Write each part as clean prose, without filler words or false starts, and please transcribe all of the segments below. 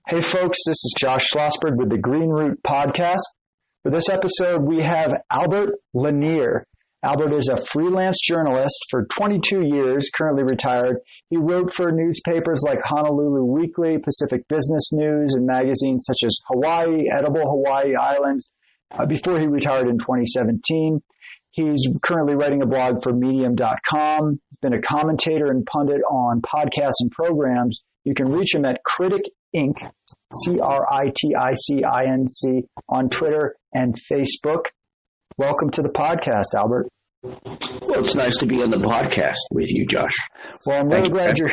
Hey folks, this is Josh Schlossberg with the Green Root Podcast. For this episode, we have Albert Lanier. Albert is a freelance journalist for 22 years, currently retired. He wrote for newspapers like Honolulu Weekly, Pacific Business News, and magazines such as Hawaii, Edible Hawaii Islands, before he retired in 2017. He's currently writing a blog for Medium.com. He's been a commentator and pundit on podcasts and programs. You can reach him at Critic Inc., CRITICINC, on Twitter and Facebook. Welcome to the podcast, Albert. Well, it's nice to be on the podcast with you, Josh. Well, I'm really glad you're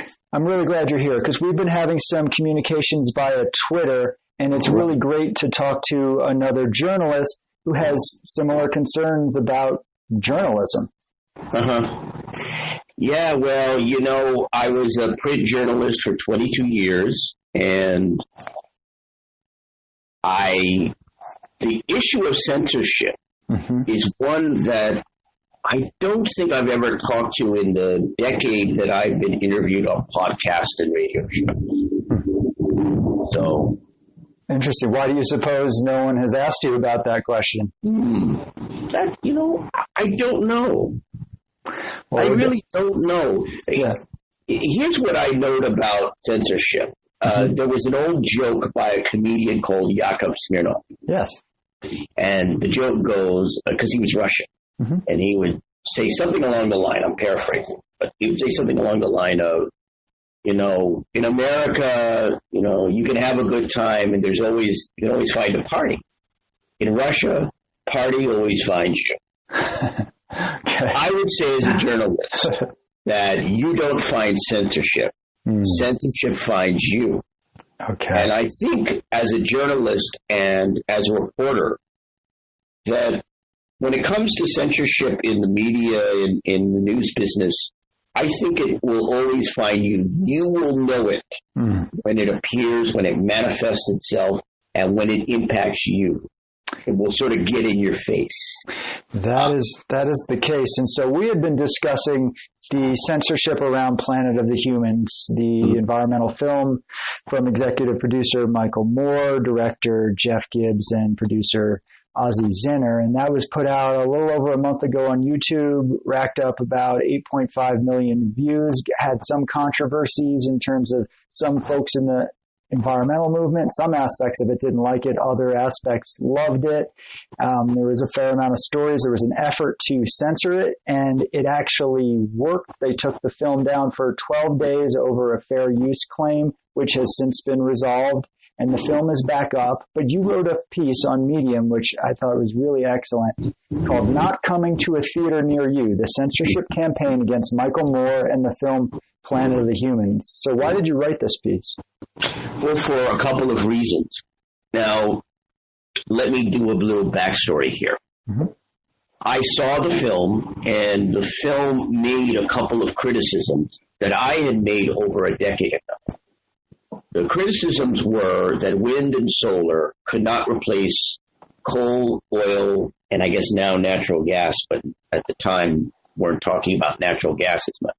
here because we've been having some communications via Twitter, and it's really great to talk to another journalist who has similar concerns about journalism. Yeah, well, I was a print journalist for 22 years, and the issue of censorship is one that I don't think I've ever talked to in the decade that I've been interviewed on podcasts and radio shows. So, interesting. Why do you suppose no one has asked you about that question? I don't know. I really don't know. Yeah. Here's what I note about censorship. There was an old joke by a comedian called Yakov Smirnoff. Yes. And the joke goes, because he was Russian, and he would say something along the line, I'm paraphrasing, but he would say something along the line of, in America, you can have a good time and you can always find a party. In Russia, party always finds you. Okay. I would say as a journalist that you don't find censorship. Censorship finds you. Okay. And I think as a journalist and as a reporter that when it comes to censorship in the media, in the news business, I think it will always find you. You will know it when it appears, when it manifests itself, and when it impacts you. It will sort of get in your face. That is the case. And so we had been discussing the censorship around Planet of the Humans, the environmental film from executive producer Michael Moore, director Jeff Gibbs, and producer Ozzy Zinner. And that was put out a little over a month ago on YouTube, racked up about 8.5 million views, had some controversies in terms of some folks in the environmental movement. Some aspects of it didn't like it. Other aspects loved it. There was a fair amount of stories. There was an effort to censor it, and it actually worked. They took the film down for 12 days over a fair use claim, which has since been resolved, and the film is back up. But you wrote a piece on Medium, which I thought was really excellent, called Not Coming to a Theater Near You, the censorship campaign against Michael Moore and the film Planet of the Humans. So why did you write this piece? Well, for a couple of reasons. Now, let me do a little backstory here. I saw the film, and the film made a couple of criticisms that I had made over a decade ago. The criticisms were that wind and solar could not replace coal, oil, and I guess now natural gas, but at the time weren't talking about natural gas as much.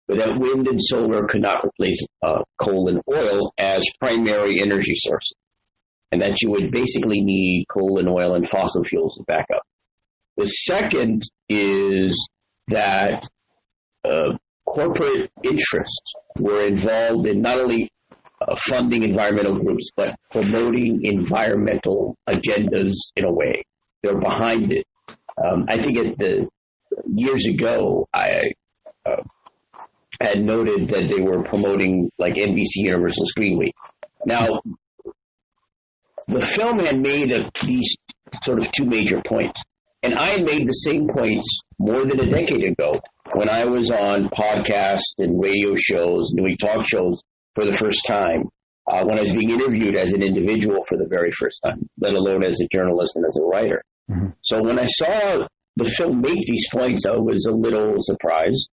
But that wind and solar could not replace coal and oil as primary energy sources, and that you would basically need coal and oil and fossil fuels to back up. The second is that corporate interests were involved in not only funding environmental groups, but promoting environmental agendas in a way. They're behind it. I think years ago, I had noted that they were promoting like NBC Universal Screen Week. Now, the film had made these sort of two major points. And I had made the same points more than a decade ago when I was on podcasts and radio shows, doing talk shows for the first time, when I was being interviewed as an individual for the very first time, let alone as a journalist and as a writer. So when I saw the film make these points, I was a little surprised.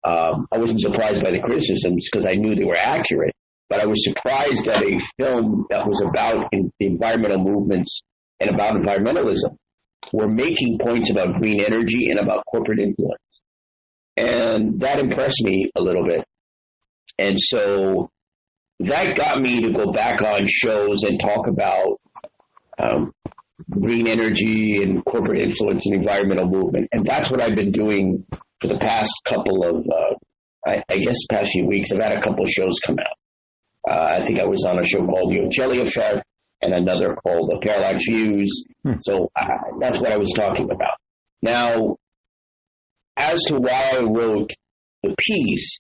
I wasn't surprised by the criticisms because I knew they were accurate, but I was surprised that a film that was about the environmental movements and about environmentalism were making points about green energy and about corporate influence. And that impressed me a little bit. And so that got me to go back on shows and talk about green energy and corporate influence and environmental movement. And that's what I've been doing for the past couple of, past few weeks. I've had a couple of shows come out. I think I was on a show called The Ocelli Effect and another called Parallax Views. So that's what I was talking about. Now, as to why I wrote the piece,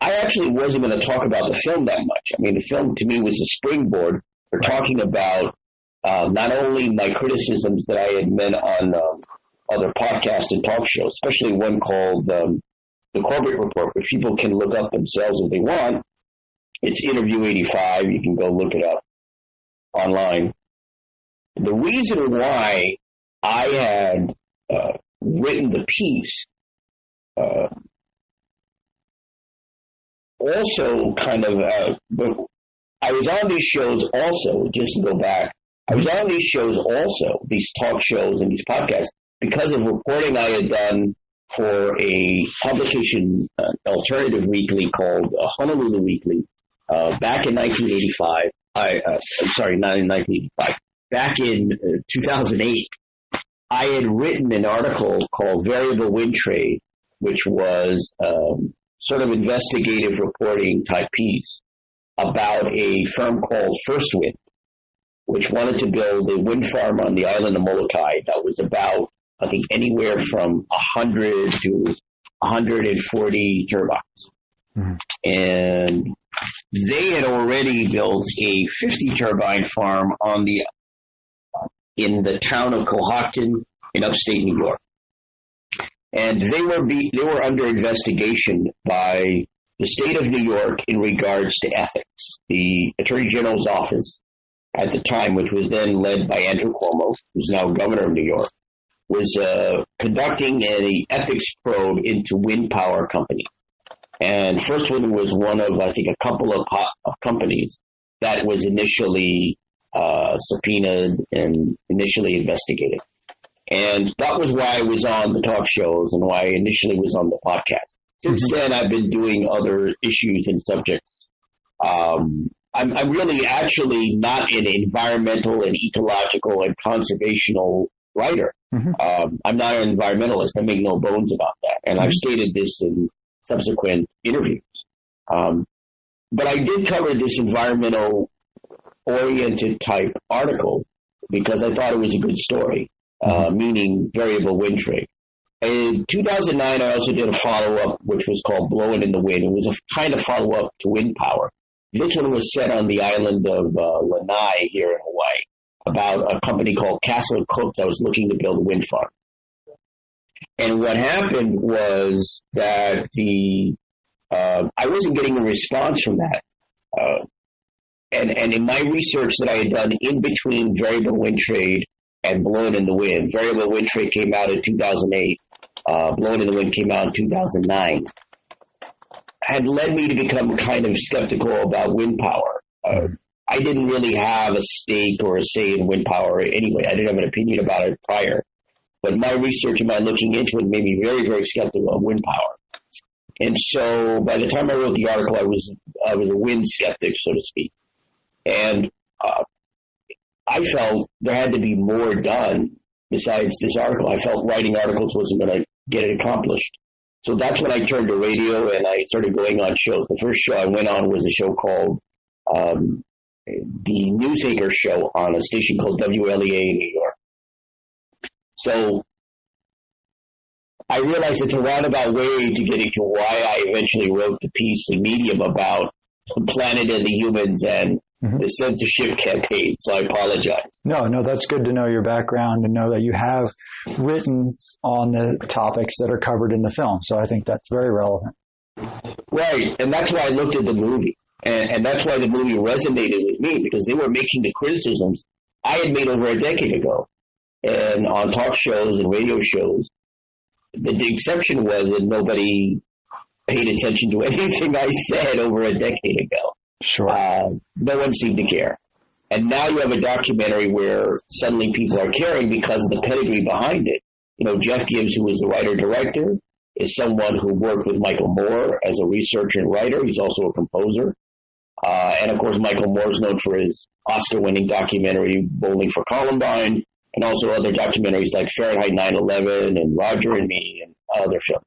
I actually wasn't going to talk about the film that much. I mean, the film to me was a springboard for talking about not only my criticisms that I had made on other podcasts and talk shows, especially one called The Corbett Report, which people can look up themselves if they want. It's Interview 85. You can go look it up online. The reason why I had written the piece also kind of, I was on these shows also, just to go back, I was on these shows also, these talk shows and these podcasts, because of reporting I had done for a publication, alternative weekly called Honolulu Weekly, back in 1985. Not in 1985. Back in 2008, I had written an article called Variable Wind Trade, which was sort of investigative reporting type piece about a firm called First Wind, which wanted to build a wind farm on the island of Molokai that was about, I think, anywhere from 100 to 140 turbines. Mm-hmm. And they had already built a 50 turbine farm in the town of Cohocton in upstate New York. And they were under investigation by the state of New York in regards to ethics. The Attorney General's office at the time, which was then led by Andrew Cuomo, who's now governor of New York, was conducting an ethics probe into wind power company. And First Wind was one of, I think, a couple of companies that was initially subpoenaed and initially investigated. And that was why I was on the talk shows and why I initially was on the podcast. Since then, I've been doing other issues and subjects. I'm really actually not an environmental and ecological and conservational writer. I'm not an environmentalist. I make no bones about that. And I've stated this in subsequent interviews. But I did cover this environmental-oriented type article because I thought it was a good story. Meaning variable wind trade. In 2009, I also did a follow-up, which was called Blowing in the Wind. It was a kind of follow-up to wind power. This one was set on the island of Lanai here in Hawaii, about a company called Castle & Cooks that was looking to build a wind farm. And what happened was that I wasn't getting a response from that. And in my research that I had done in between variable wind trade and Blowing in the Wind. Variable Wind Trade came out in 2008. Blowing in the Wind came out in 2009. Had led me to become kind of skeptical about wind power. I didn't really have a stake or a say in wind power anyway. I didn't have an opinion about it prior. But my research and my looking into it made me very, very skeptical of wind power. And so by the time I wrote the article, I was a wind skeptic, so to speak. And I felt there had to be more done besides this article. I felt writing articles wasn't going to get it accomplished. So that's when I turned to radio and I started going on shows. The first show I went on was a show called The Newsacre Show on a station called WLEA in New York. So I realized it's a roundabout way to getting to why I eventually wrote the piece in Medium about the planet and the humans and the censorship campaign, so I apologize. No, that's good to know your background and know that you have written on the topics that are covered in the film, so I think that's very relevant. Right, and that's why I looked at the movie, and that's why the movie resonated with me, because they were making the criticisms I had made over a decade ago, and on talk shows and radio shows. The exception was that nobody paid attention to anything I said over a decade ago. Sure. No one seemed to care. And now you have a documentary where suddenly people are caring because of the pedigree behind it. You know, Jeff Gibbs, who was the writer-director, is someone who worked with Michael Moore as a researcher and writer. He's also a composer. And, of course, Michael Moore is known for his Oscar-winning documentary, Bowling for Columbine, and also other documentaries like Fahrenheit 9/11 and Roger and Me and other films.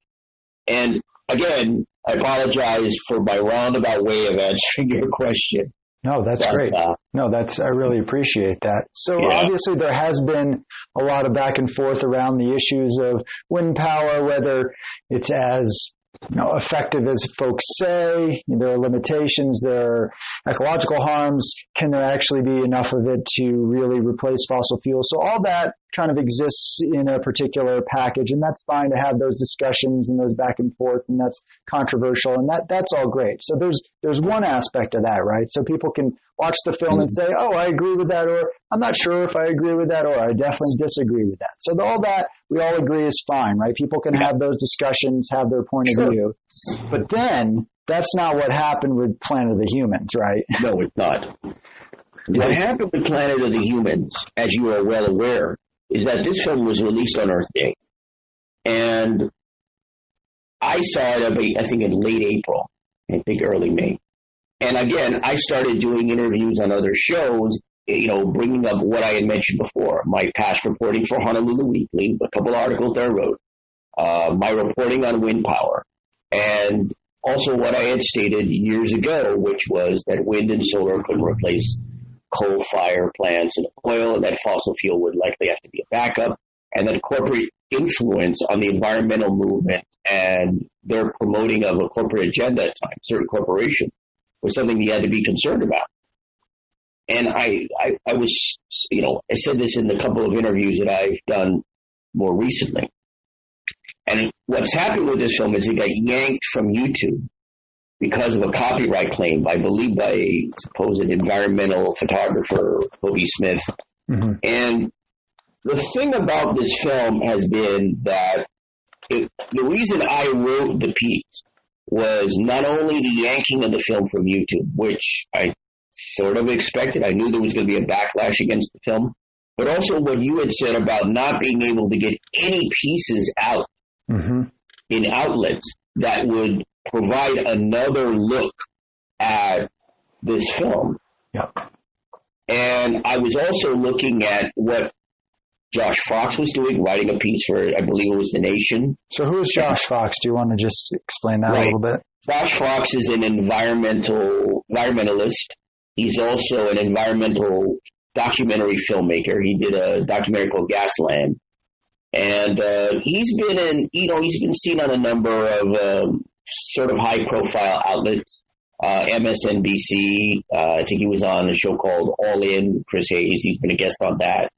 And, again, I apologize for my roundabout way of answering your question. No, that's great. I really appreciate that. So obviously there has been a lot of back and forth around the issues of wind power, whether it's as effective as folks say. There are limitations, there are ecological harms. Can there actually be enough of it to really replace fossil fuels? So all that kind of exists in a particular package, and that's fine to have those discussions and those back and forth, and that's controversial, and that's all great. So there's one aspect of that, right? So people can watch the film and say, oh, I agree with that, or I'm not sure if I agree with that, or I definitely disagree with that. So all that we all agree is fine, right? People can have those discussions, have their point of view. But then that's not what happened with Planet of the Humans, right? No, it's not. What happened with Planet of the Humans, as you are well aware, is that this film was released on Earth Day. And I saw it, I think, in late April, I think early May. And again, I started doing interviews on other shows, bringing up what I had mentioned before, my past reporting for Honolulu Weekly, a couple articles that I wrote, my reporting on wind power, and also what I had stated years ago, which was that wind and solar couldn't replace coal-fired plants and oil, and that fossil fuel would likely have to be a backup, and that corporate influence on the environmental movement and their promoting of a corporate agenda at times, certain corporations, was something you had to be concerned about. And I was, I said this in the couple of interviews that I've done more recently. And what's happened with this film is it got yanked from YouTube because of a copyright claim, I believe, by a supposed environmental photographer, Toby Smith. Mm-hmm. And the thing about this film has been that the reason I wrote the piece was not only the yanking of the film from YouTube, which I sort of expected. I knew there was going to be a backlash against the film, but also what you had said about not being able to get any pieces out in outlets that would provide another look at this film. Yeah. And I was also looking at what Josh Fox was doing, writing a piece for, I believe it was The Nation. So who is Josh Fox? Do you want to just explain that a little bit? Josh Fox is an environmentalist. He's also an environmental documentary filmmaker. He did a documentary called Gasland. And he's been he's been seen on a number of sort of high-profile outlets. MSNBC, I think he was on a show called All In, Chris Hayes. He's been a guest on that.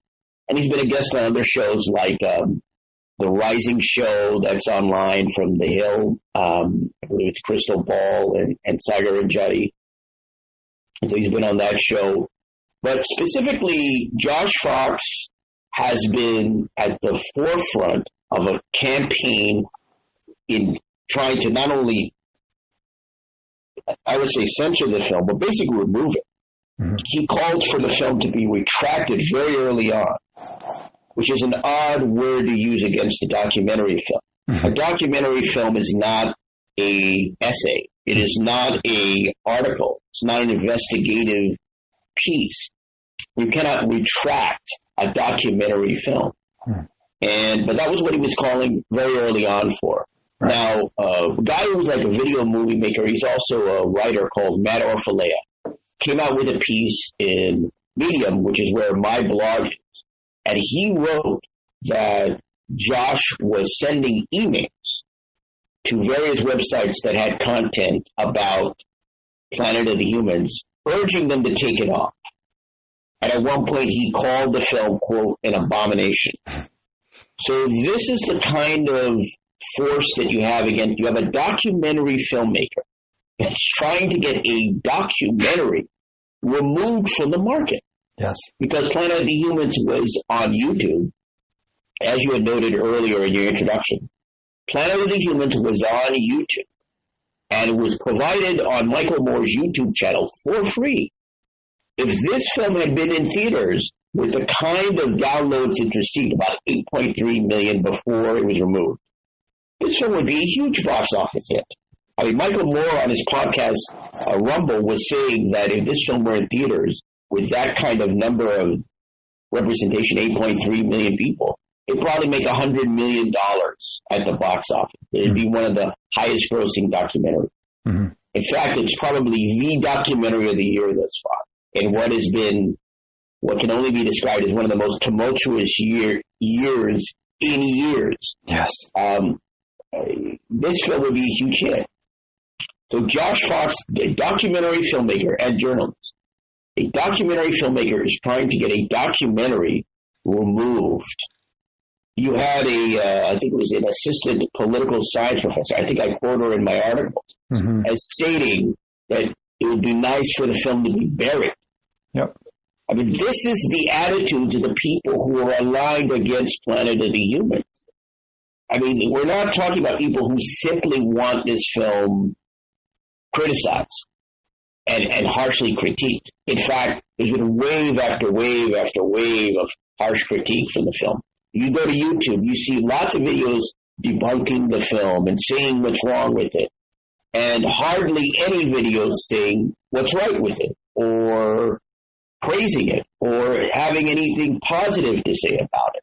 And he's been a guest on other shows like The Rising Show that's online from The Hill. I believe it's Crystal Ball and Sagar and Juddy. So he's been on that show. But specifically, Josh Fox has been at the forefront of a campaign in trying to not only, I would say, censor the film, but basically remove it. Mm-hmm. He called for the film to be retracted very early on, which is an odd word to use against a documentary film. Mm-hmm. A documentary film is not an essay. It is not an article. It's not an investigative piece. You cannot retract a documentary film. Mm-hmm. But that was what he was calling very early on for. Right. Now, a guy who's like a video movie maker, he's also a writer called Matt Orfalea, came out with a piece in Medium, which is where my blog is. And he wrote that Josh was sending emails to various websites that had content about Planet of the Humans, urging them to take it off. And at one point, he called the film, quote, an abomination. So this is the kind of force that you have again. You have a documentary filmmaker that's trying to get a documentary removed from the market. Yes. Because Planet of the Humans was on YouTube, as you had noted earlier in your introduction. Planet of the Humans was on YouTube, and it was provided on Michael Moore's YouTube channel for free. If this film had been in theaters with the kind of downloads it received, about 8.3 million before it was removed, this film would be a huge box office hit. I mean, Michael Moore on his podcast, Rumble, was saying that if this film were in theaters with that kind of number of representation, 8.3 million people, it'd probably make $100 million at the box office. It'd be one of the highest grossing documentaries. Mm-hmm. In fact, it's probably the documentary of the year thus far, in what has been what can only be described as one of the most tumultuous years in years. Yes. This film would be a huge hit. So Josh Fox, a documentary filmmaker and journalist, a documentary filmmaker is trying to get a documentary removed. You had I think it was an assistant political science professor, I think I quote her in my article, as stating that it would be nice for the film to be buried. Yep. I mean, this is the attitude of the people who are aligned against Planet of the Humans. I mean, we're not talking about people who simply want this film criticized and harshly critiqued. In fact, there's been wave after wave after wave of harsh critique from the film. You go to YouTube, you see lots of videos debunking the film and saying what's wrong with it, and hardly any videos saying what's right with it, or praising it, or having anything positive to say about it.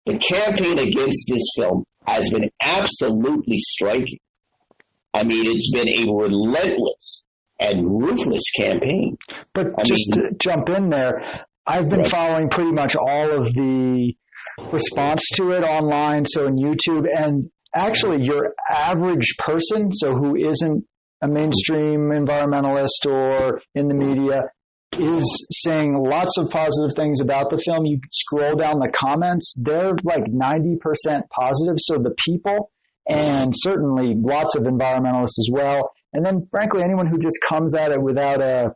The campaign against this film has been absolutely striking. I mean, it's been a relentless and ruthless campaign. But to jump in there, I've been following pretty much all of the response to it online, so in YouTube, and actually your average person, so who isn't a mainstream environmentalist or in the media, is saying lots of positive things about the film. You scroll down the comments, they're like 90% positive. So the people, and certainly lots of environmentalists as well. And then frankly, anyone who just comes at it without an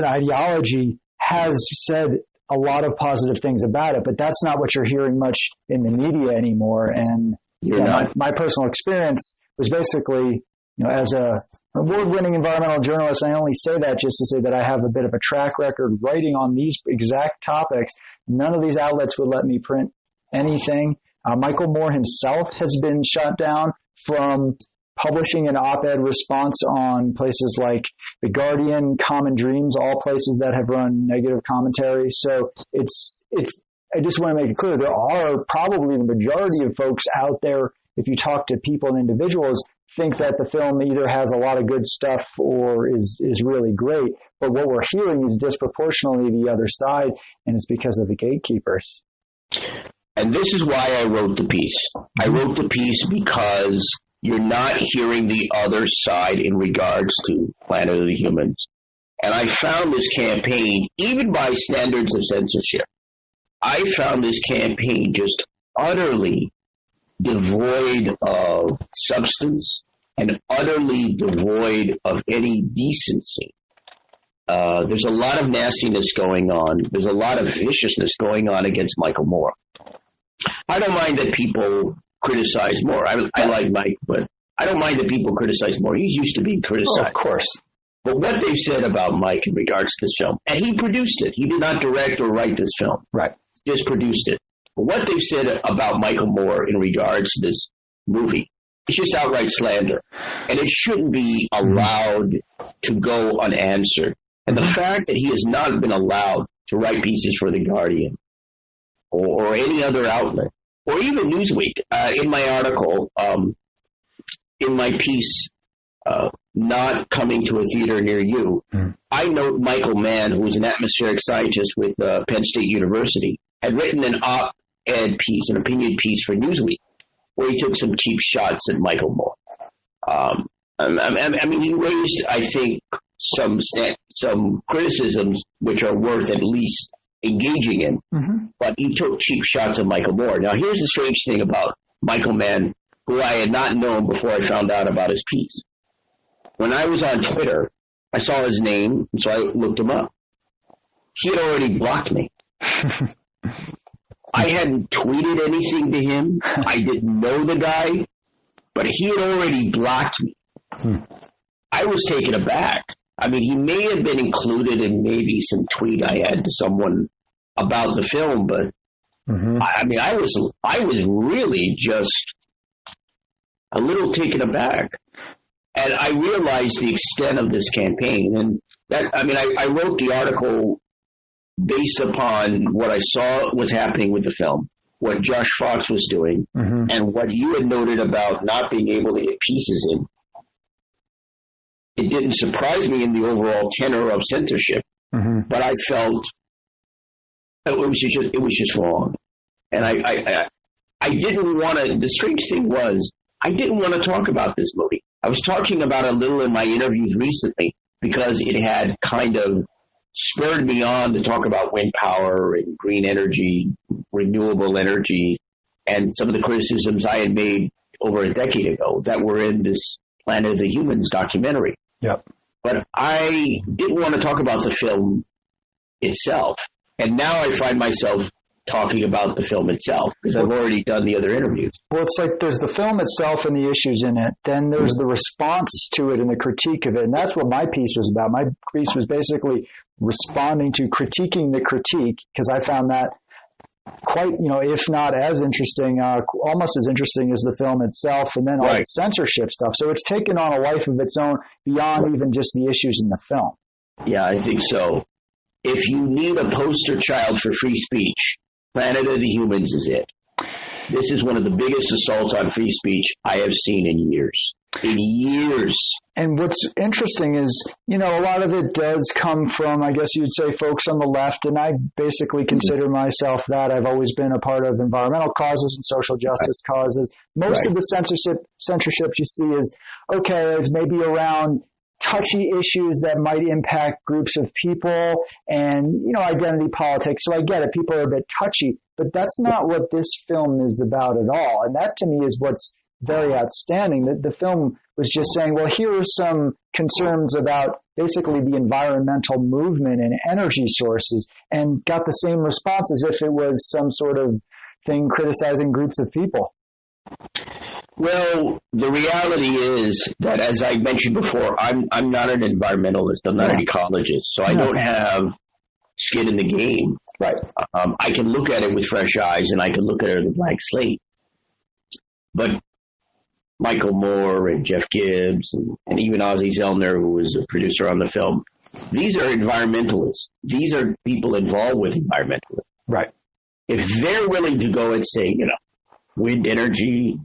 ideology has said a lot of positive things about it, but that's not what you're hearing much in the media anymore. And my personal experience was basically, as a award-winning environmental journalist, I only say that just to say that I have a bit of a track record writing on these exact topics. None of these outlets would let me print anything. Michael Moore himself has been shut down from publishing an op-ed response on places like The Guardian, Common Dreams, all places that have run negative commentary. So I just want to make it clear, there are probably the majority of folks out there, if you talk to people and individuals, think that the film either has a lot of good stuff or is really great. But what we're hearing is disproportionately the other side, and it's because of the gatekeepers. And this is why I wrote the piece. I wrote the piece because you're not hearing the other side in regards to Planet of the Humans. And I found this campaign, even by standards of censorship, I found this campaign just utterly devoid of substance and utterly devoid of any decency. There's a lot of nastiness going on. There's a lot of viciousness going on against Michael Moore. I don't mind that people criticize Moore. I like Mike, but I don't mind that people criticize Moore. He's used to being criticized. Oh, of course. But what they've said about Mike in regards to this film, and he produced it. He did not direct or write this film. Right. He just produced it. But what they've said about Michael Moore in regards to this movie is just outright slander. And it shouldn't be allowed to go unanswered. And the fact that he has not been allowed to write pieces for The Guardian or any other outlet, or even Newsweek, in my article, in my piece, Not Coming to a Theater Near You, I note Michael Mann, who was an atmospheric scientist with Penn State University, had written an op-ed piece, an opinion piece for Newsweek, where he took some cheap shots at Michael Moore. I mean, he raised, I think, some criticisms which are worth at least engaging in, but he took cheap shots at Michael Moore. Now, here's the strange thing about Michael Mann, who I had not known before I found out about his piece. When I was on Twitter, I saw his name, and so I looked him up. He had already blocked me. I hadn't tweeted anything to him. I didn't know the guy, but he had already blocked me. I was taken aback. I mean, he may have been included in maybe some tweet I had to someone about the film, but I mean, I was really just a little taken aback. And I realized the extent of this campaign. And I wrote the article based upon what I saw was happening with the film, what Josh Fox was doing, and what you had noted about not being able to get pieces in. It didn't surprise me in the overall tenor of censorship, but I felt it was just wrong. And I didn't want to. The strange thing was, I didn't want to talk about this movie. I was talking about it a little in my interviews recently because it had kind of spurred me on to talk about wind power and green energy, renewable energy, and some of the criticisms I had made over a decade ago that were in this Planet of the Humans documentary. Yep. But I didn't want to talk about the film itself. And now I find myself talking about the film itself because I've already done the other interviews. Well, it's like there's the film itself and the issues in it. Then there's the response to it and the critique of it. And that's what my piece was about. My piece was basically responding to critiquing the critique because I found that quite, if not as interesting, almost as interesting as the film itself and then all the censorship stuff. So it's taken on a life of its own beyond even just the issues in the film. Yeah, I think so. If you need a poster child for free speech, Planet of the Humans is it. This is one of the biggest assaults on free speech I have seen in years. In years. And what's interesting is, a lot of it does come from, I guess you'd say, folks on the left, and I basically consider myself that. I've always been a part of environmental causes and social justice causes. Most of the censorship you see is, it's maybe around touchy issues that might impact groups of people and, identity politics. So I get it. People are a bit touchy, but that's not what this film is about at all. And that to me is what's very outstanding. The film was just saying, well, here are some concerns about basically the environmental movement and energy sources and got the same response as if it was some sort of thing criticizing groups of people. Well, the reality is that, as I mentioned before, I'm not an environmentalist. I'm not an ecologist, so I don't have skin in the game. Right. I can look at it with fresh eyes, and I can look at it with a blank slate. But Michael Moore and Jeff Gibbs and even Ozzie Zellner, who was a producer on the film, these are environmentalists. These are people involved with environmentalism. Right. If they're willing to go and say, wind energy,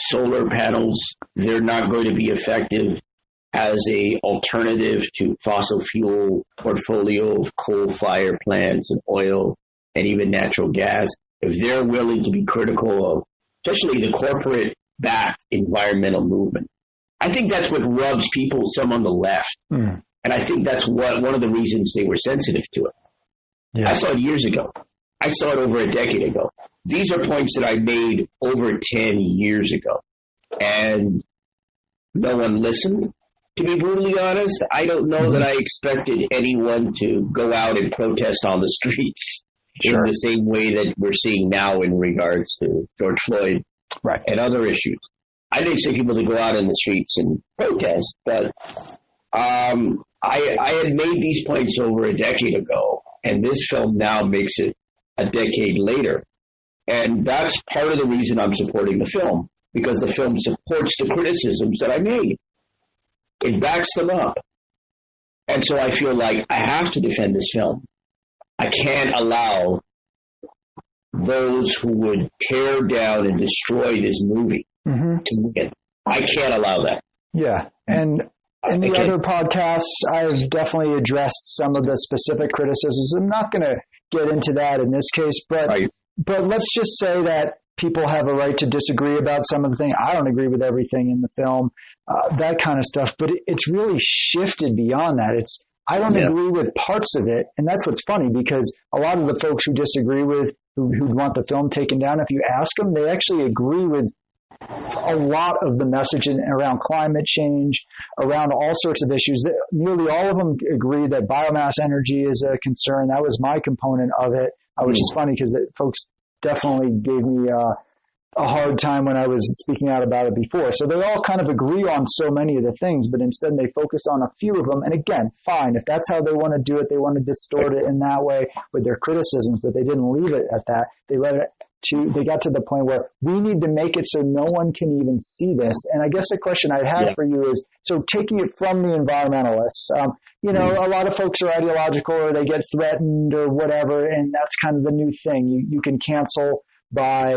solar panels, they're not going to be effective as a alternative to fossil fuel portfolio of coal-fired plants and oil and even natural gas. If they're willing to be critical of, especially the corporate-backed environmental movement, I think that's what rubs people, some on the left. And I think that's one of the reasons they were sensitive to it. Yeah. I saw it years ago. I saw it over a decade ago. These are points that I made over 10 years ago. And no one listened. To be brutally honest, I don't know that I expected anyone to go out and protest on the streets in the same way that we're seeing now in regards to George Floyd and other issues. I didn't expect people to go out in the streets and protest, but I had made these points over a decade ago, and this film now makes it a decade later. And that's part of the reason I'm supporting the film, because the film supports the criticisms that I made. It backs them up. And so I feel like I have to defend this film. I can't allow those who would tear down and destroy this movie to win. I can't allow that. Yeah. And in the other podcasts, I've definitely addressed some of the specific criticisms. I'm not going to get into that in this case, but let's just say that people have a right to disagree about some of the things. I don't agree with everything in the film, that kind of stuff, but it's really shifted beyond that. I don't agree with parts of it, and that's what's funny, because a lot of the folks who disagree with, who want the film taken down, if you ask them, they actually agree with a lot of the messaging around climate change, around all sorts of issues. Nearly all of them agree that biomass energy is a concern. That was my component of it, which is funny because folks definitely gave me a hard time when I was speaking out about it before. So they all kind of agree on so many of the things, but instead they focus on a few of them. And again, fine, if that's how they want to do it, they want to distort it in that way with their criticisms, but they didn't leave it at that. They let it they got to the point where we need to make it so no one can even see this. And I guess the question I'd have for you is, so taking it from the environmentalists, a lot of folks are ideological or they get threatened or whatever, and that's kind of the new thing. You can cancel by,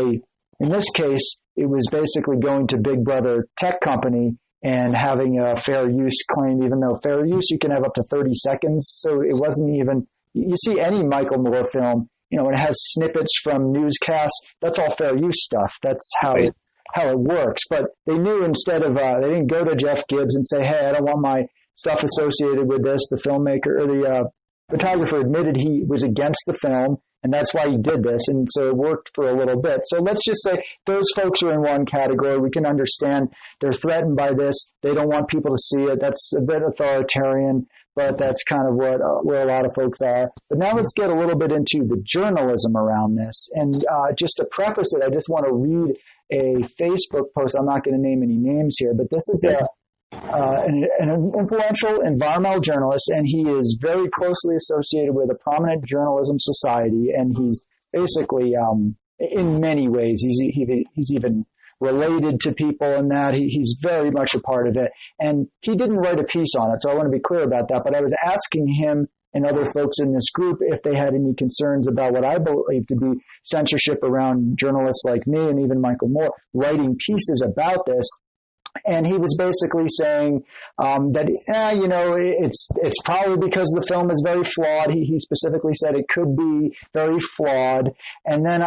in this case, it was basically going to Big Brother tech company and having a fair use claim, even though fair use, you can have up to 30 seconds. So it wasn't even, you see any Michael Moore film, when it has snippets from newscasts, that's all fair use stuff. That's how it works. But they knew instead of, they didn't go to Jeff Gibbs and say, hey, I don't want my stuff associated with this. The filmmaker or the photographer admitted he was against the film, and that's why he did this. And so it worked for a little bit. So let's just say those folks are in one category. We can understand they're threatened by this. They don't want people to see it. That's a bit authoritarian, but that's kind of where a lot of folks are. But now let's get a little bit into the journalism around this. And just to preface it, I just want to read a Facebook post. I'm not going to name any names here, but this is an influential environmental journalist, and he is very closely associated with a prominent journalism society, and he's basically, in many ways, he's even related to people in that. He's very much a part of it, and he didn't write a piece on it, so I want to be clear about that, but I was asking him and other folks in this group if they had any concerns about what I believe to be censorship around journalists like me and even Michael Moore writing pieces about this. And he was basically saying that, it's probably because the film is very flawed. He specifically said it could be very flawed. And then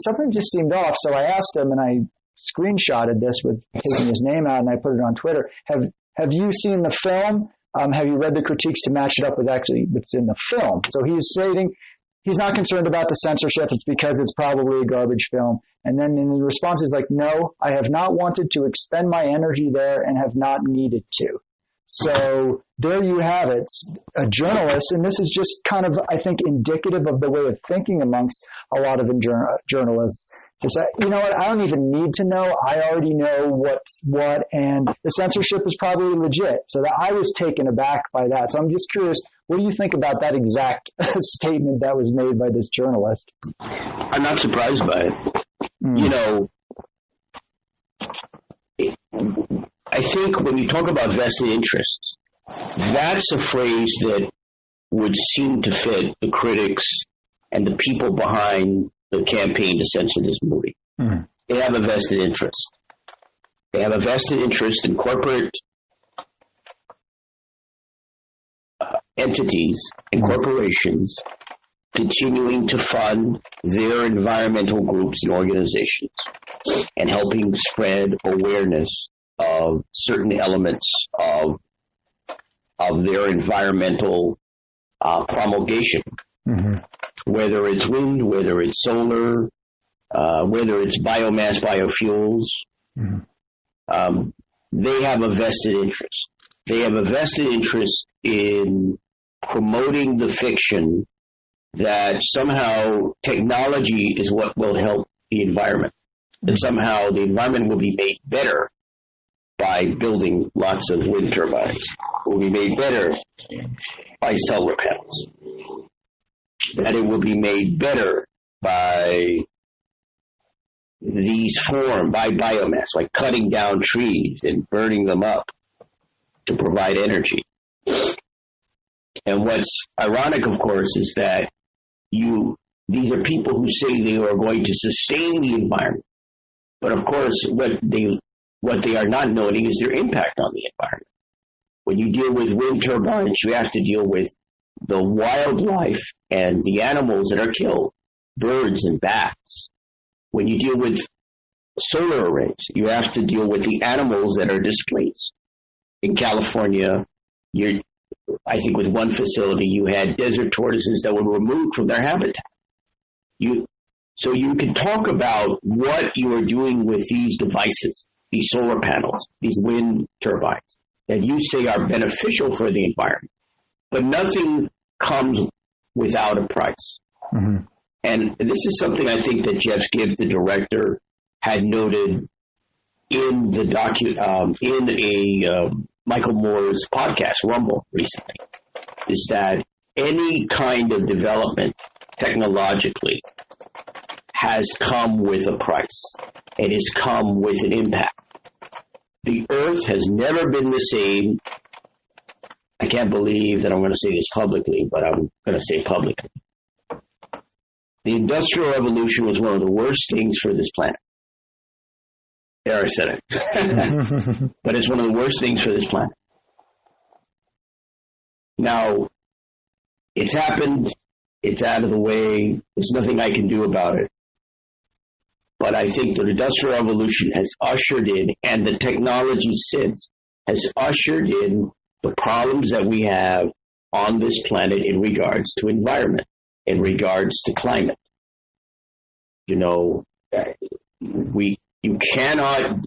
something just seemed off. So I asked him, and I screenshotted this with taking his name out, and I put it on Twitter. Have you seen the film? Have you read the critiques to match it up with actually what's in the film? So he's stating he's not concerned about the censorship. It's because it's probably a garbage film. And then in the response, he's like, no, I have not wanted to expend my energy there and have not needed to. So there you have it, a journalist. And this is just kind of, I think, indicative of the way of thinking amongst a lot of journalists to say, you know what, I don't even need to know. I already know what's what. And the censorship is probably legit. So that I was taken aback by that. So I'm just curious, what do you think about that exact statement that was made by this journalist? I'm not surprised by it. I think when you talk about vested interests, that's a phrase that would seem to fit the critics and the people behind the campaign to censor this movie. Mm. They have a vested interest. They have a vested interest in corporate entities and corporations continuing to fund their environmental groups and organizations and helping spread awareness of certain elements of their environmental promulgation, whether it's wind, whether it's solar, whether it's biomass, biofuels. They have a vested interest. They have a vested interest in promoting the fiction that somehow technology is what will help the environment, that somehow the environment will be made better by building lots of wind turbines, will be made better by solar panels, that it will be made better by by biomass, like cutting down trees and burning them up to provide energy. And what's ironic, of course, is that these are people who say they are going to sustain the environment. But of course, what they are not noting is their impact on the environment. When you deal with wind turbines, you have to deal with the wildlife and the animals that are killed, birds and bats. When you deal with solar arrays, you have to deal with the animals that are displaced. In California, I think with one facility, you had desert tortoises that were removed from their habitat. So you can talk about what you are doing with these devices, these solar panels, these wind turbines, that you say are beneficial for the environment. But nothing comes without a price. Mm-hmm. And this is something I think that Jeff Gibbs, the director, had noted in Michael Moore's podcast, Rumble, recently, is that any kind of development technologically has come with a price. It has come with an impact. The Earth has never been the same. I can't believe that I'm going to say this publicly, but I'm going to say it publicly. The Industrial Revolution was one of the worst things for this planet. There, I said it. But it's one of the worst things for this planet. Now, it's happened. It's out of the way. There's nothing I can do about it. But I think the Industrial Revolution has ushered in, and the technology since has ushered in the problems that we have on this planet in regards to environment, in regards to climate. You know, you cannot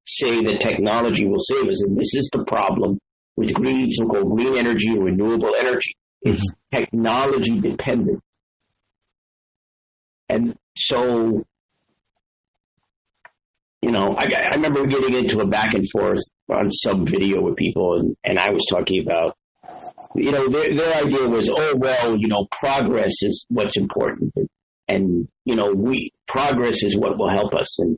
say that technology will save us, and this is the problem with so-called green energy and renewable energy. It's technology dependent. And so, you know, I remember getting into a back and forth on some video with people, and I was talking about, you know, their idea was, oh, well, you know, progress is what's important. And, you know, progress is what will help us. And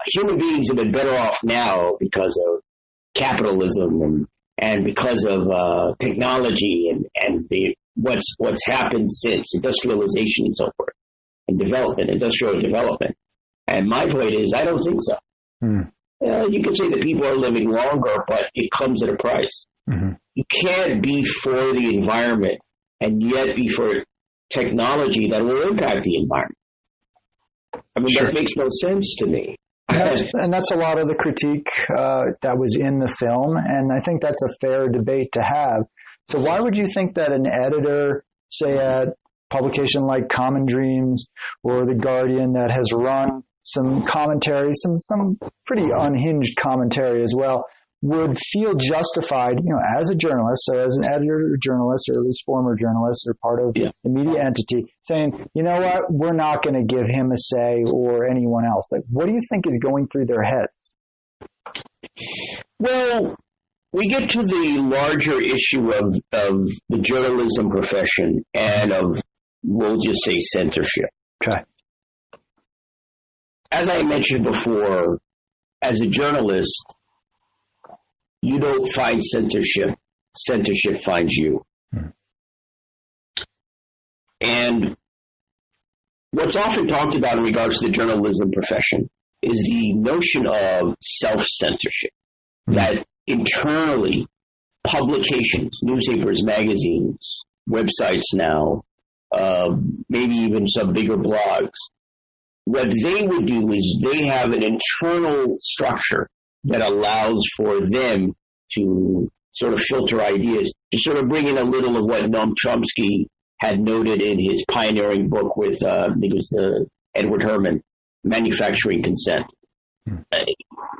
human beings have been better off now because of capitalism and because of technology and what's happened since industrialization and so forth, and industrial development. And my point is, I don't think so. You can say that people are living longer, but it comes at a price. Mm-hmm. You can't be for the environment and yet be for technology that will impact the environment. I mean, That makes no sense to me. And that's a lot of the critique that was in the film, and I think that's a fair debate to have. So why would you think that an editor, say at publication like Common Dreams or The Guardian, that has run some commentary, some pretty unhinged commentary as well, would feel justified, you know, as a journalist, so as an editor or journalist, or at least former journalist or part of the media entity, saying, you know what, we're not going to give him a say or anyone else. Like, what do you think is going through their heads? Well, we get to the larger issue of the journalism profession and of, we'll just say, censorship. Okay. As I mentioned before, as a journalist, you don't find censorship. Censorship finds you. And what's often talked about in regards to the journalism profession is the notion of self-censorship. That internally, publications, newspapers, magazines, websites now, maybe even some bigger blogs, what they would do is they have an internal structure that allows for them to sort of filter ideas, to sort of bring in a little of what Noam Chomsky had noted in his pioneering book with, I think it was Edward Herman, Manufacturing Consent.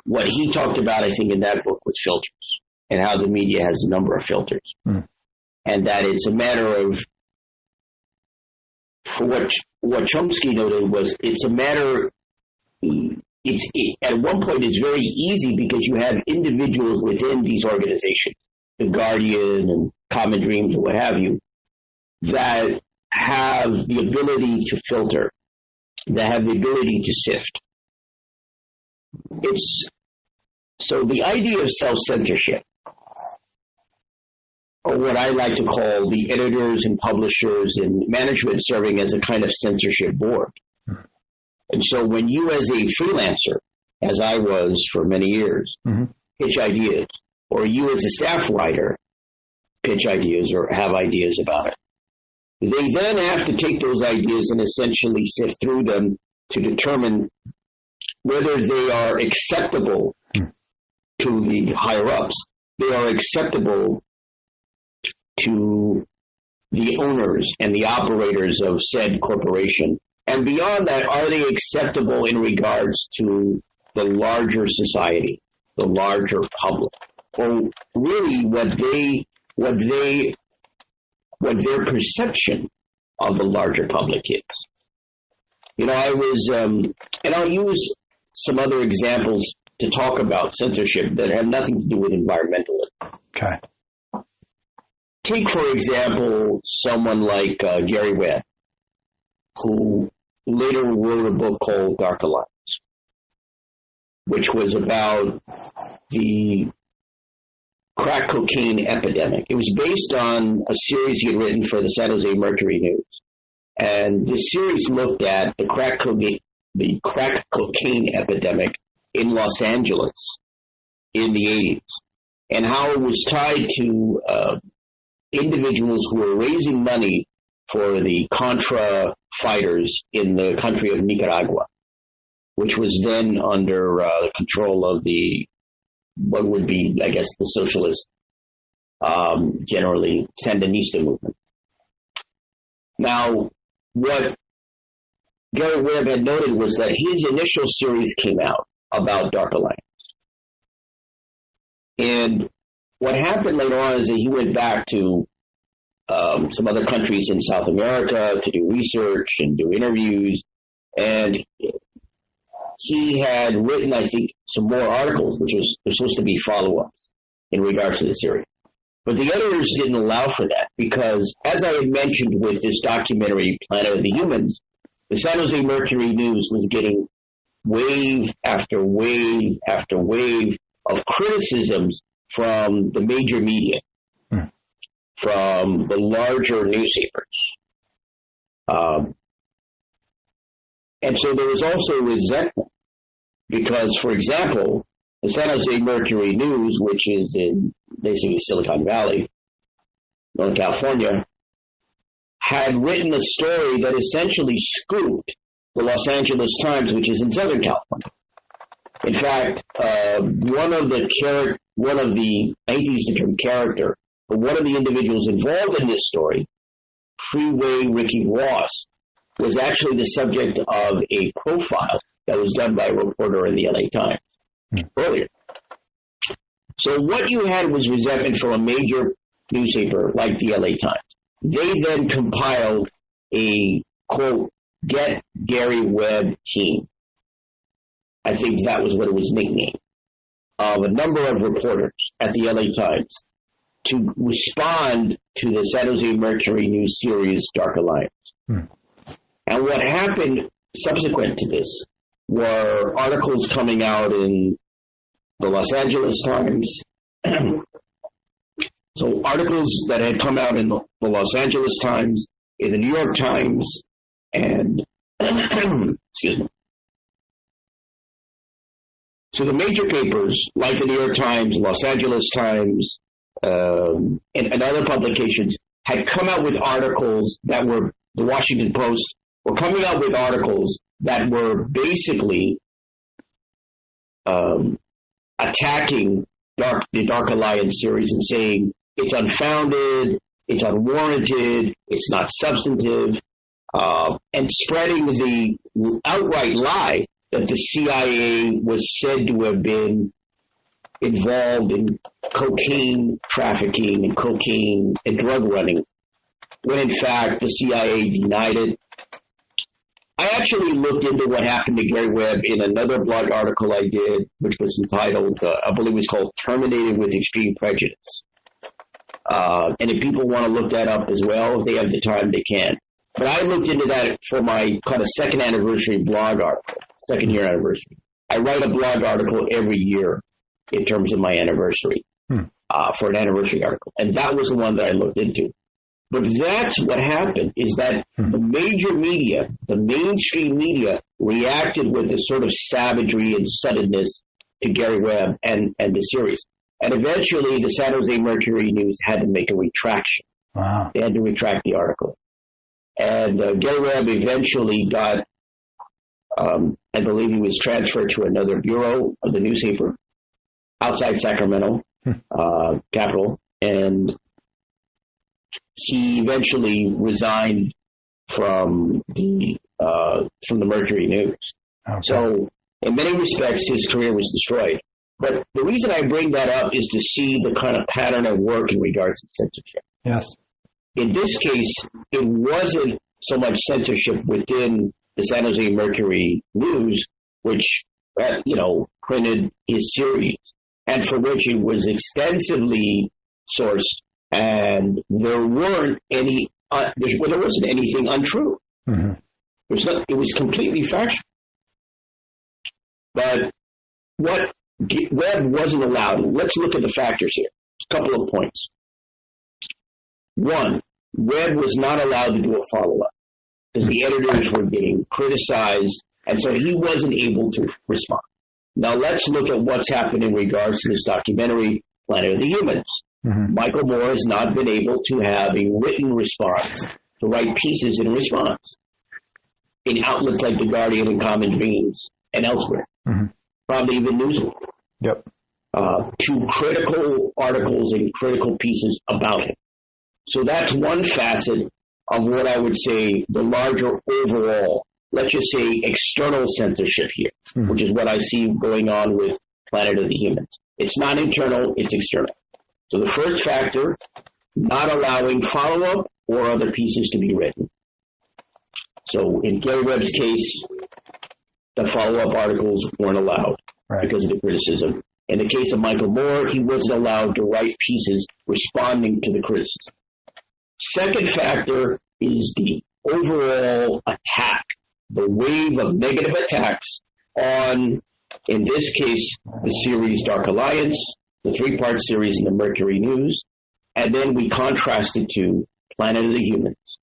What he talked about, I think, in that book was filters, and how the media has a number of filters. And that it's a matter of, for what Chomsky noted was, it's a matter, at one point it's very easy because you have individuals within these organizations, The Guardian and Common Dreams or what have you, that have the ability to filter, that have the ability to sift. So the idea of self-censorship, or what I like to call the editors and publishers and management serving as a kind of censorship board. And so when you as a freelancer, as I was for many years, pitch ideas, or you as a staff writer pitch ideas or have ideas about it, they then have to take those ideas and essentially sift through them to determine whether they are acceptable to the higher-ups, they are acceptable to the owners and the operators of said corporation. And beyond that, are they acceptable in regards to the larger society, the larger public, or really what their perception of the larger public is? You know, I was, and I'll use some other examples to talk about censorship that have nothing to do with environmentalism. Okay. Take, for example, someone like Gary Webb. who later wrote a book called Dark Alliance, which was about the crack cocaine epidemic. It was based on a series he had written for the San Jose Mercury News. And this series looked at the crack cocaine epidemic in Los Angeles in the 80s, and how it was tied to individuals who were raising money for the Contra fighters in the country of Nicaragua, which was then under the control of what would be, I guess, the socialist, generally Sandinista movement. Now, what Gary Webb had noted was that his initial series came out about Dark Alliance. And what happened later on is that he went back to some other countries in South America to do research and do interviews. And he had written, I think, some more articles, which were supposed to be follow-ups in regards to the series. But the editors didn't allow for that because, as I had mentioned with this documentary, Planet of the Humans, the San Jose Mercury News was getting wave after wave after wave of criticisms from the major media, from the larger newspapers. And so there was also resentment because, for example, the San Jose Mercury News, which is in basically Silicon Valley, Northern California, had written a story that essentially scooped the Los Angeles Times, which is in Southern California. In fact, one of the, I hate to use the term character, but one of the individuals involved in this story, Freeway Ricky Ross, was actually the subject of a profile that was done by a reporter in the LA Times earlier. So what you had was resentment from a major newspaper like the LA Times. They then compiled a, quote, Get Gary Webb team. I think that was what it was nicknamed, of a number of reporters at the LA Times to respond to the San Jose Mercury News series Dark Alliance. And what happened subsequent to this were articles coming out in the Los Angeles Times. So articles that had come out in the Los Angeles Times, in the New York Times, and excuse me. So the major papers, like the New York Times, Los Angeles Times, and other publications, had come out with articles that were, the Washington Post, were coming out with articles that were basically attacking the Dark Alliance series and saying it's unfounded, it's unwarranted, it's not substantive, and spreading the outright lie that the CIA was said to have been involved in cocaine trafficking and cocaine and drug running, when in fact the CIA denied it. I actually looked into what happened to Gary Webb in another blog article I did, which was entitled, I believe it was called Terminated with Extreme Prejudice. And if people want to look that up as well, if they have the time, they can. But I looked into that for my kind of second year anniversary. I write a blog article every year in terms of my anniversary for an anniversary article. And that was the one that I looked into. But that's what happened, is that the major media, the mainstream media, reacted with this sort of savagery and suddenness to Gary Webb and the series. And eventually the San Jose Mercury News had to make a retraction. Wow. They had to retract the article. And Gary Webb eventually got, I believe he was transferred to another bureau of the newspaper outside Sacramento, capital, and he eventually resigned from the Mercury News. Okay. So in many respects, his career was destroyed. But the reason I bring that up is to see the kind of pattern of work in regards to censorship. Yes. In this case, it wasn't so much censorship within the San Jose Mercury News, which, printed his series, and for which it was extensively sourced, and there wasn't anything untrue. Mm-hmm. It was completely factual. But what Webb wasn't allowed, let's look at the factors here. A couple of points. One, Webb was not allowed to do a follow-up because the editors were getting criticized, and so he wasn't able to respond. Now let's look at what's happened in regards to this documentary, Planet of the Humans. Mm-hmm. Michael Moore has not been able to have a written response, to write pieces in response in outlets like The Guardian and Common Dreams and elsewhere, mm-hmm. probably even Newsweek. Yep. To critical articles and critical pieces about him. So that's one facet of what I would say the larger overall, let's just say external censorship here, mm-hmm. which is what I see going on with Planet of the Humans. It's not internal, it's external. So the first factor, not allowing follow-up or other pieces to be written. So in Gary Webb's case, the follow-up articles weren't allowed because of the criticism. In the case of Michael Moore, he wasn't allowed to write pieces responding to the criticism. Second factor is the overall attack, the wave of negative attacks on, in this case, the series Dark Alliance, the 3-part series in the Mercury News, and then we contrasted to Planet of the Humans.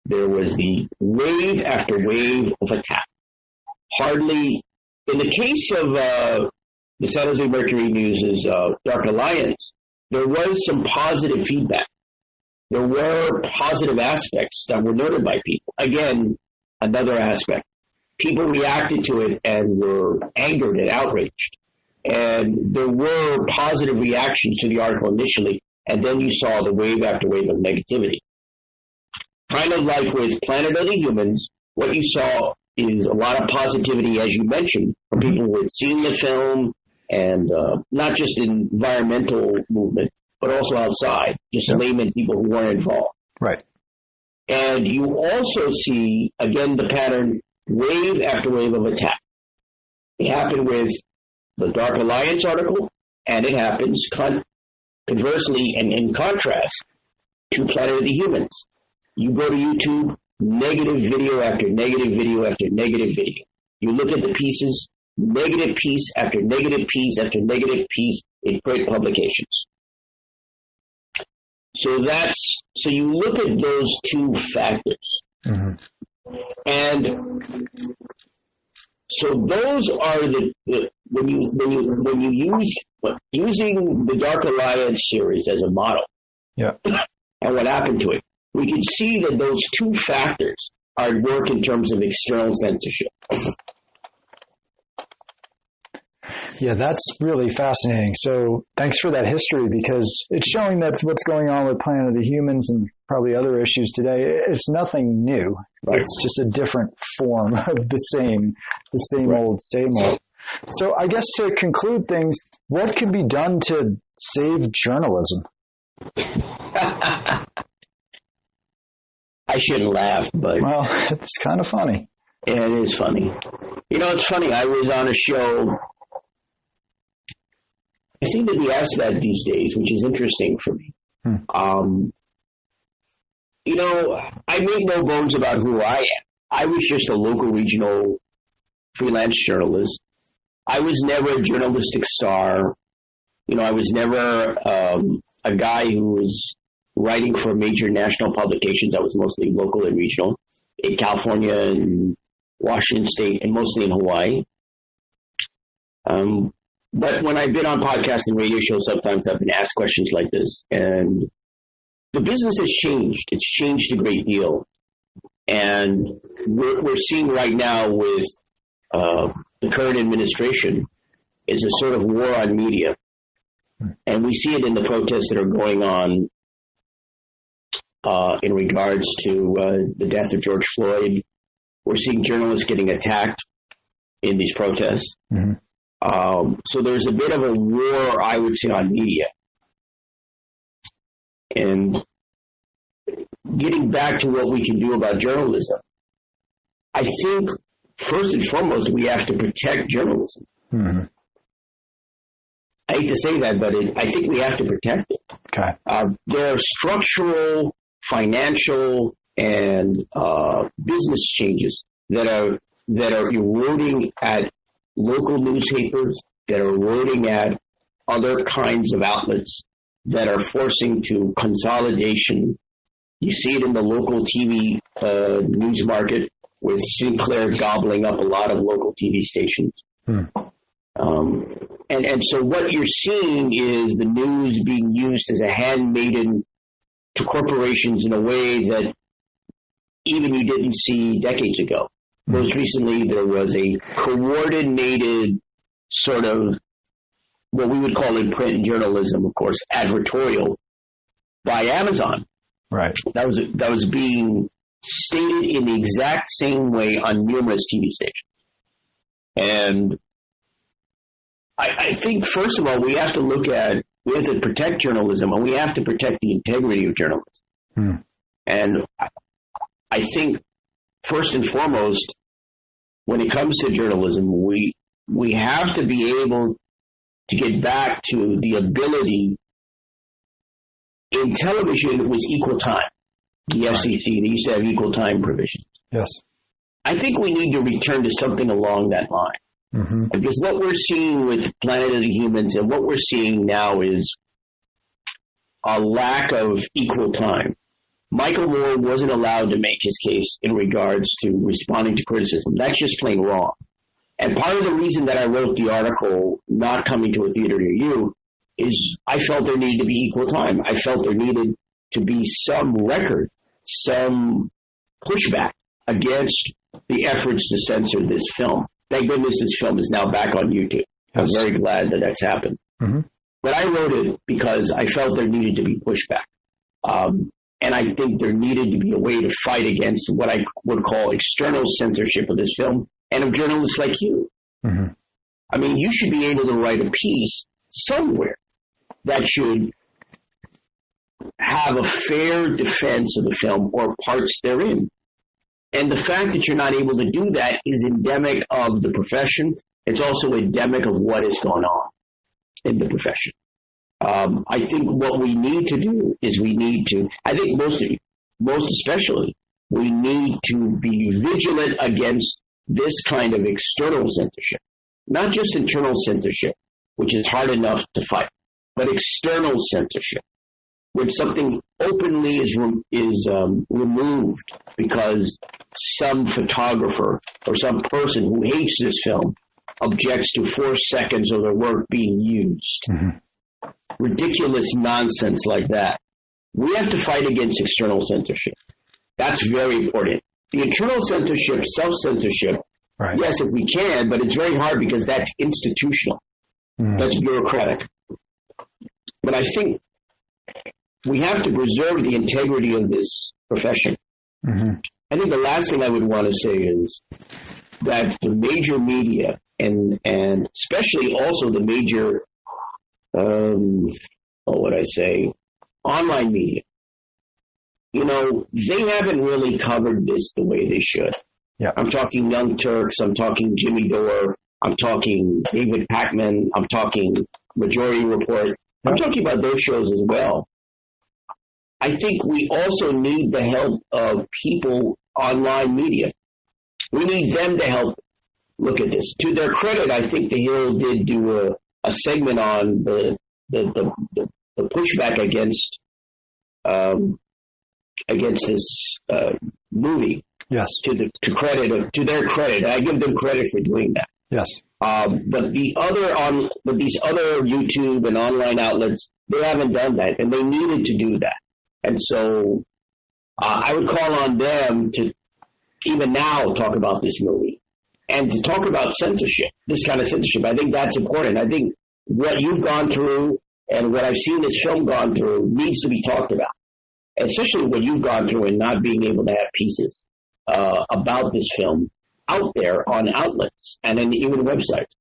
There was the wave after wave of attack. Hardly, in the case of the San Jose Mercury News' Dark Alliance, there was some positive feedback. There were positive aspects that were noted by people. Again, another aspect. People reacted to it and were angered and outraged. And there were positive reactions to the article initially, and then you saw the wave after wave of negativity. Kind of like with Planet of the Humans, what you saw is a lot of positivity, as you mentioned, from people who had seen the film, and not just in environmental movement, but also outside, just layman people who weren't involved. Right. And you also see, again, the pattern, wave after wave of attack. It happened with the Dark Alliance article, and it happens conversely and in contrast to Planet of the Humans. You go to YouTube, negative video after negative video after negative video. You look at the pieces, negative piece after negative piece after negative piece in print publications. So you look at those two factors. Mm-hmm. And so those are when you using the Dark Alliance series as a model. Yeah. And what happened to it, we can see that those two factors are at work in terms of external censorship. Yeah, that's really fascinating. So thanks for that history, because it's showing that what's going on with Planet of the Humans and probably other issues today, it's nothing new. Right. It's just a different form of the same right. old, same old. So I guess to conclude things, what can be done to save journalism? I shouldn't laugh, but... Well, it's kind of funny. Yeah, it is funny. You know, it's funny. I was on a show... I seem to be asked that these days, which is interesting for me. You know, I make no bones about who I am. I was just a local regional freelance journalist. I was never a journalistic star. You know, I was never a guy who was writing for major national publications. I was mostly local and regional in California and Washington State and mostly in Hawaii. But when I've been on podcasts and radio shows, sometimes I've been asked questions like this. And the business has changed. It's changed a great deal. And we're seeing right now with the current administration is a sort of war on media. And we see it in the protests that are going on in regards to the death of George Floyd. We're seeing journalists getting attacked in these protests. Mm-hmm. So there's a bit of a war, I would say, on media. And getting back to what we can do about journalism, I think, first and foremost, we have to protect journalism. Mm-hmm. I hate to say that, but I think we have to protect it. Okay. There are structural, financial, and business changes that are eroding at local newspapers, that are eroding at other kinds of outlets, that are forcing to consolidation. You see it in the local TV news market with Sinclair gobbling up a lot of local TV stations. And so what you're seeing is the news being used as a handmaiden to corporations in a way that even you didn't see decades ago. Most recently, there was a coordinated sort of what we would call in print journalism, of course, advertorial by Amazon. Right. That was being stated in the exact same way on numerous TV stations. And I think, first of all, we have to protect journalism, and we have to protect the integrity of journalism. And I think, first and foremost, when it comes to journalism, we have to be able to get back to the ability. In television, it was equal time. The FCC, they used to have equal time provisions. Yes. I think we need to return to something along that line. Because what we're seeing with Planet of the Humans and what we're seeing now is a lack of equal time. Michael Moore wasn't allowed to make his case in regards to responding to criticism. That's just plain wrong. And part of the reason that I wrote the article, Not Coming to a Theater Near You, is I felt there needed to be equal time. I felt there needed to be some record, some pushback against the efforts to censor this film. Thank goodness this film is now back on YouTube. I'm very glad that that's happened. But I wrote it because I felt there needed to be pushback. And I think there needed to be a way to fight against what I would call external censorship of this film and of journalists like you. I mean, you should be able to write a piece somewhere that should have a fair defense of the film or parts therein. And the fact that you're not able to do that is endemic of the profession. It's also endemic of what is going on in the profession. I think what we need to do is I think most especially, we need to be vigilant against this kind of external censorship, not just internal censorship, which is hard enough to fight, but external censorship, when something openly is removed because some photographer or some person who hates this film objects to 4 seconds of their work being used. Ridiculous nonsense like that. We have to fight against external censorship. That's very important. The internal censorship, self-censorship, yes, if we can, but it's very hard because that's institutional. That's bureaucratic. But I think we have to preserve the integrity of this profession. I think the last thing I would want to say is that the major media and especially also the major, online media, they haven't really covered this the way they should. Yeah. I'm talking Young Turks, I'm talking Jimmy Dore, I'm talking David Pakman, I'm talking Majority Report. I'm talking about those shows as well. I think we also need the help of people online media. We need them to help look at this. To their credit, I think The Hill did do a segment on the pushback against this movie. Yes. To their credit, I give them credit for doing that. Yes. But these other YouTube and online outlets, they haven't done that, and they needed to do that. And so I would call on them to even now talk about this movie and to talk about censorship, this kind of censorship. I think that's important. I think what you've gone through and what I've seen this film gone through needs to be talked about, especially what you've gone through and not being able to have pieces about this film out there on outlets and then even websites.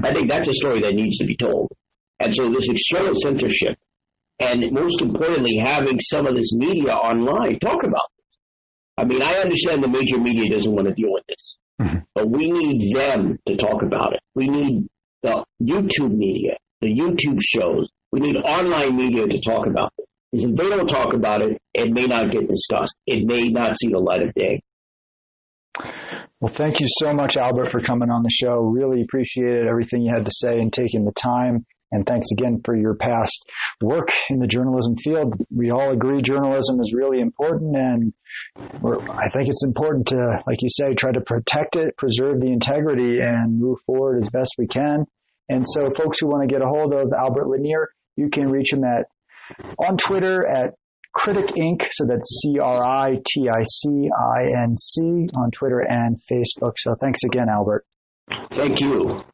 I think that's a story that needs to be told. And so this external censorship, and most importantly, having some of this media online talk about this. I mean, I understand the major media doesn't want to deal with this, but we need them to talk about it. We need the YouTube media, the YouTube shows. We need online media to talk about it. is if they don't talk about it, it may not get discussed. It may not see the light of day. Well, thank you so much, Albert, for coming on the show. Really appreciated everything you had to say and taking the time. And thanks again for your past work in the journalism field. We all agree journalism is really important, and I think it's important to, like you say, try to protect it, preserve the integrity, and move forward as best we can. And so folks who want to get a hold of Albert Lanier, you can reach him on Twitter at Critic Inc. So that's CRITICINC on Twitter and Facebook. So thanks again, Albert. Thank you.